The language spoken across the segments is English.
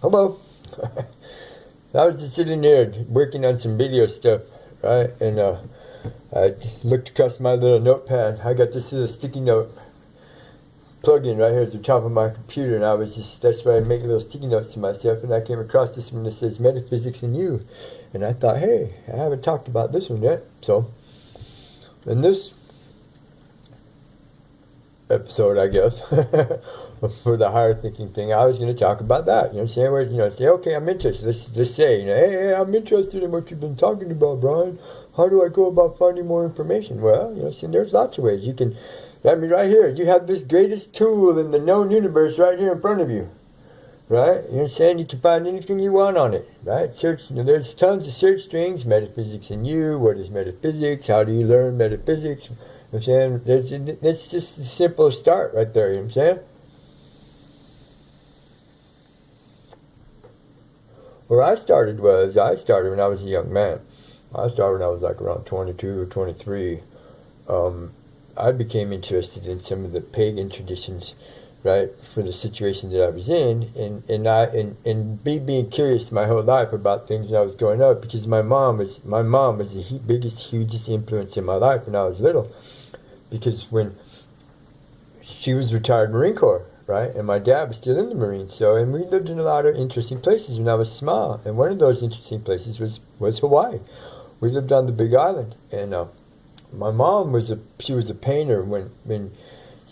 Hello. I was just sitting there working on some video stuff, right? And I looked across my little notepad. I got this little sticky note plug-in right here at the top of my computer, and that's why I make little sticky notes to myself, and I came across this one that says Metaphysics in You. And I thought, hey, I haven't talked about this one yet. So, in this episode, I guess, for the higher thinking thing, I was going to talk about that. You know what I'm saying? Where, say, okay, I'm interested. Let's just say, hey, I'm interested in what you've been talking about, Brian. How do I go about finding more information? Well, see, there's lots of ways. You can, right here, you have this greatest tool in the known universe right here in front of you. Right? You know what I'm saying? You can find anything you want on it. Right? Search, there's tons of search strings. Metaphysics in You. What is metaphysics? How do you learn metaphysics? You know what I'm saying? It's just a simple start right there. You know what I'm saying? Where I started when I was a young man. I started when I was like around 22 or 23. I became interested in some of the pagan traditions, right, for the situation that I was in, and being curious my whole life about things when I was growing up, because my mom was the biggest, hugest influence in my life when I was little, because when she was retired Marine Corps, right, and my dad was still in the Marines, and we lived in a lot of interesting places when I was small, and one of those interesting places was Hawaii. We lived on the Big Island, and my mom was a painter when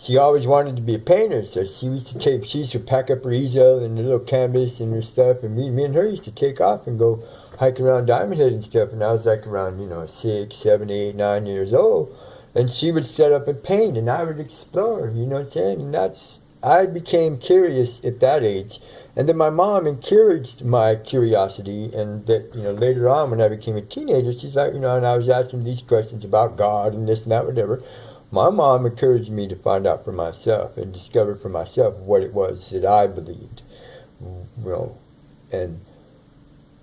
she always wanted to be a painter, so she used to pack up her easel and her little canvas and her stuff, and me and her used to take off and go hike around Diamond Head and stuff, and I was like around 6, 7, 8, 9 years old, and she would set up and paint, and I would explore, you know what I'm saying, and I became curious at that age. And then my mom encouraged my curiosity, and that, later on when I became a teenager, she's like, and I was asking these questions about God and this and that, whatever. My mom encouraged me to find out for myself and discover for myself what it was that I believed, and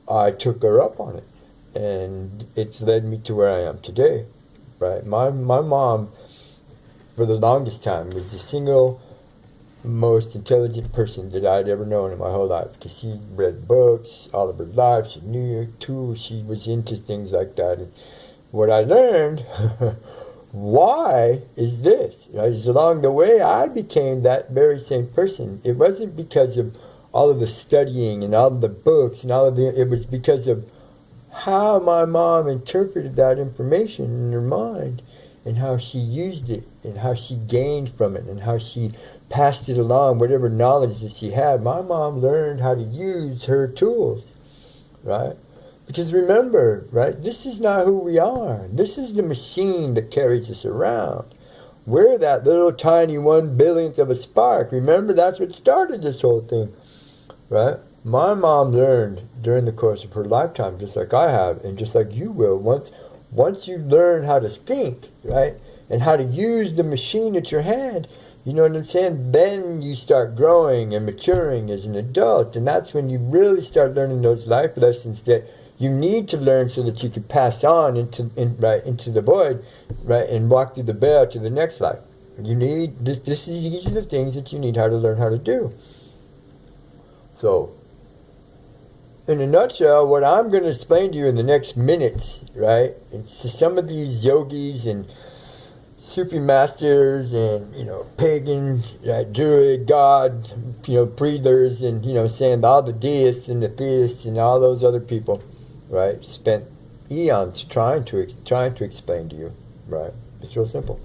I took her up on it, and it's led me to where I am today, right? My mom, for the longest time, was the single most intelligent person that I'd ever known in my whole life, because she read books all of her life. She knew too. She was into things like that. And what I learned, why is this? Is along the way I became that very same person. It wasn't because of all of the studying and all of the books and it was because of how my mom interpreted that information in her mind, and how she used it, and how she gained from it, and how she passed it along, whatever knowledge that she had. My mom learned how to use her tools, right? Because remember, right, this is not who we are. This is the machine that carries us around. We're that little tiny 1/1000th of a spark. Remember, that's what started this whole thing, right? My mom learned during the course of her lifetime, just like I have, and just like you will, once you learn how to think, right, and how to use the machine at your hand, you know what I'm saying? Then you start growing and maturing as an adult, and that's when you really start learning those life lessons that you need to learn so that you can pass on into the void, right, and walk through the veil to the next life. You need these are the things that you need how to learn how to do. So, in a nutshell, what I'm going to explain to you in the next minutes, right, it's some of these yogis and Sufi masters and, pagan, druid, god, breeders, and, saying all the deists and the theists and all those other people, right, spent eons trying to explain to you, right? It's real simple.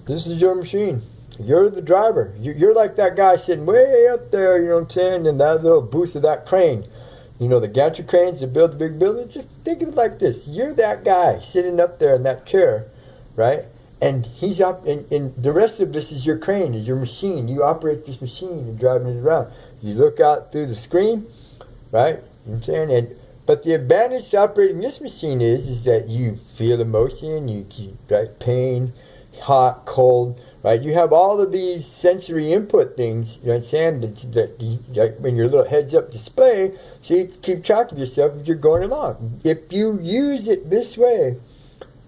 This is your machine. You're the driver. You're like that guy sitting way up there, you know what I'm saying, in that little booth of that crane. The gantry cranes that build the big buildings. Just think of it like this. You're that guy sitting up there in that chair, right? And he's up, and the rest of this is your crane, is your machine. You operate this machine and driving it around. You look out through the screen, right? You know what I'm saying? But the advantage to operating this machine is that you feel emotion, right? Pain, hot, cold, right? You have all of these sensory input things, you know what I'm saying, that when your little heads-up display, so you can keep track of yourself as you're going along. If you use it this way,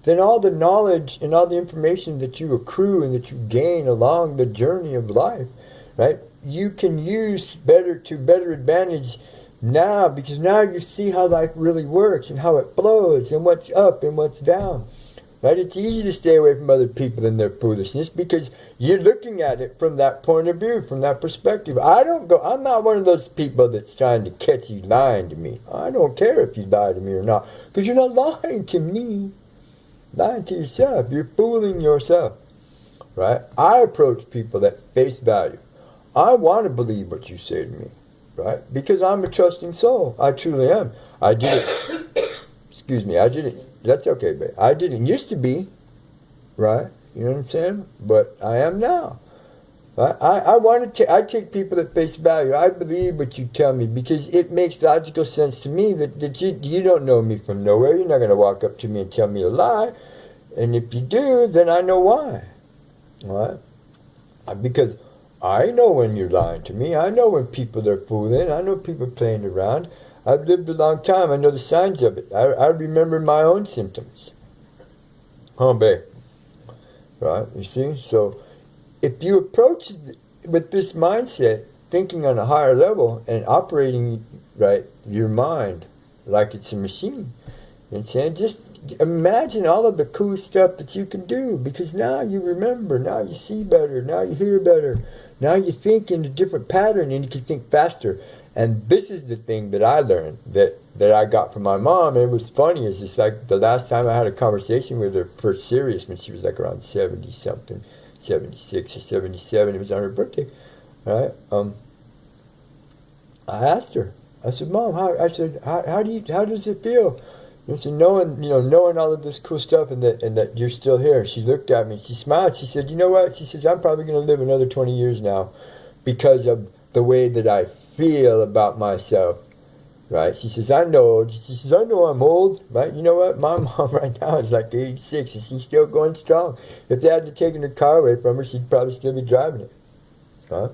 then all the knowledge and all the information that you accrue and that you gain along the journey of life, right, you can use to better advantage now, because now you see how life really works and how it flows and what's up and what's down. Right? It's easy to stay away from other people and their foolishness because you're looking at it from that point of view, from that perspective. I'm not one of those people that's trying to catch you lying to me. I don't care if you lie to me or not, because you're not lying to me. Lying to yourself. You're fooling yourself. Right? I approach people at face value. I want to believe what you say to me. Right? Because I'm a trusting soul. I truly am. I did it. Excuse me. I did it. That's okay, babe. I didn't used to be, right? You know what I'm saying? But I am now. Right? I take people at face value. I believe what you tell me because it makes logical sense to me that you don't know me from nowhere. You're not going to walk up to me and tell me a lie. And if you do, then I know why. Right? Because I know when you're lying to me. I know when people are fooling. I know people playing around. I've lived a long time. I know the signs of it. I remember my own symptoms. Huh, babe? Right? You see? So, if you approach it with this mindset, thinking on a higher level and operating, right, your mind like it's a machine, and saying, just imagine all of the cool stuff that you can do, because now you remember, now you see better, now you hear better, now you think in a different pattern and you can think faster. And this is the thing that I learned that I got from my mom. And it was funny. It's just like the last time I had a conversation with her for serious, when she was like around 70 something, 76 or 77. It was on her birthday, right? I asked her. I said, "Mom, how does it feel?" And I said, knowing all of this cool stuff and that you're still here. She looked at me. She smiled. She said, "You know what?" She says, "I'm probably going to live another 20 years now because of the way that I feel about myself." Right? She says, "I know." She says, "I know I'm old." Right? You know what? My mom right now is like 86 and she's still going strong. If they had to take her car away from her, she'd probably still be driving it. Huh?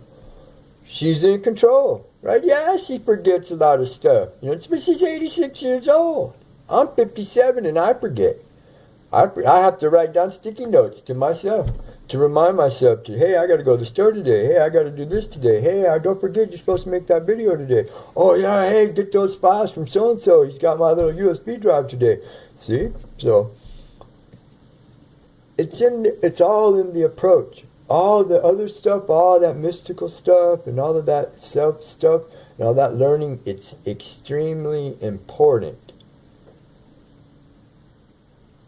She's in control. Right? Yeah, she forgets a lot of stuff. But she's 86 years old. I'm 57 and I forget. I have to write down sticky notes to myself to remind myself hey, I got to go to the store today. Hey, I got to do this today. Hey, don't forget you're supposed to make that video today. Oh, yeah, hey, get those files from so-and-so. He's got my little USB drive today. See? So, it's all in the approach. All the other stuff, all that mystical stuff, and all of that self stuff, and all that learning, it's extremely important.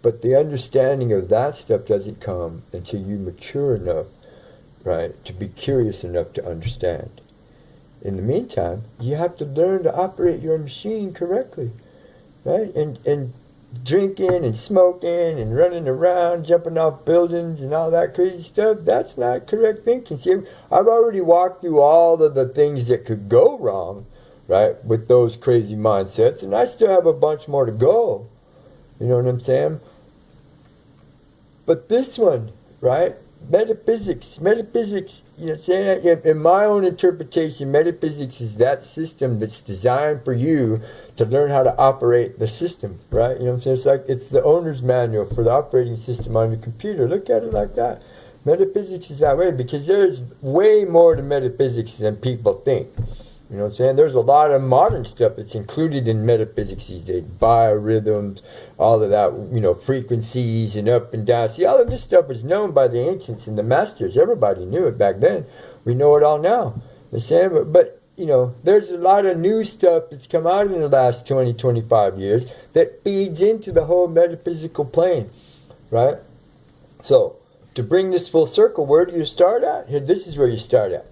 But the understanding of that stuff doesn't come until you mature enough, right, to be curious enough to understand. In the meantime, you have to learn to operate your machine correctly, right? And drinking and smoking and running around, jumping off buildings and all that crazy stuff, that's not correct thinking. See, I've already walked through all of the things that could go wrong, right, with those crazy mindsets, and I still have a bunch more to go. You know what I'm saying? But this one, right? Metaphysics, in my own interpretation, metaphysics is that system that's designed for you to learn how to operate the system, right? You know what I'm saying? It's like it's the owner's manual for the operating system on your computer. Look at it like that. Metaphysics is that way because there's way more to metaphysics than people think. You know what I'm saying? There's a lot of modern stuff that's included in metaphysics these days. Biorhythms, all of that, frequencies and up and down. See, all of this stuff was known by the ancients and the masters. Everybody knew it back then. We know it all now. You know what I'm saying? But there's a lot of new stuff that's come out in the last 20, 25 years that feeds into the whole metaphysical plane, right? So, to bring this full circle, where do you start at? Here, this is where you start at.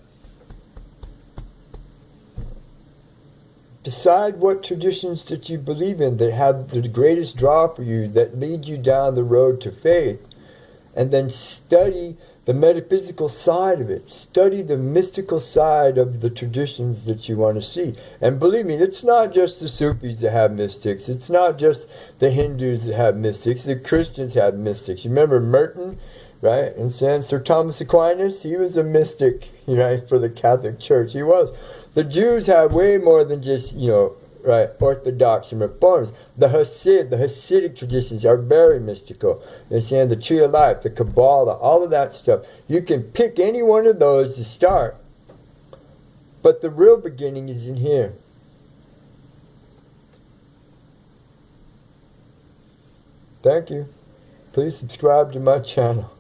Decide what traditions that you believe in that have the greatest draw for you, that lead you down the road to faith, and then study the metaphysical side of it. Study the mystical side of the traditions that you want to see. And believe me, it's not just the Sufis that have mystics. It's not just the Hindus that have mystics. The Christians have mystics. You remember Merton, right? And Sir Thomas Aquinas, he was a mystic, right, for the Catholic Church. He was. The Jews have way more than just, right, Orthodox and Reforms. The Hasidic traditions are very mystical. They're saying the Tree of Life, the Kabbalah, all of that stuff. You can pick any one of those to start, But the real beginning is in here. Thank you. Please subscribe to my channel.